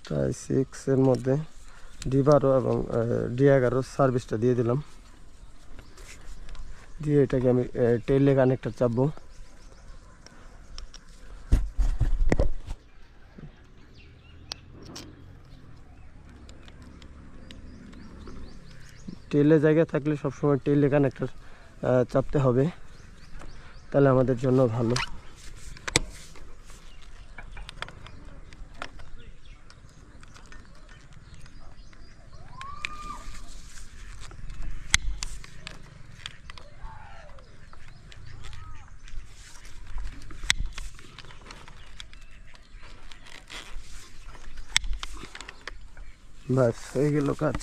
টাই 6 এর মধ্যে D12 এবং D11 সার্ভিসটা দিয়ে দিলাম। দিয়ে এটাকে আমি টেইলে কানেক্টর চাপবো। টেইলে জায়গা থাকলে সবসময় টেইলে কানেক্টর চাপতে হবে, তাহলে আমাদের জন্য ভালো। ব্যাস হয়ে গেল কাজ।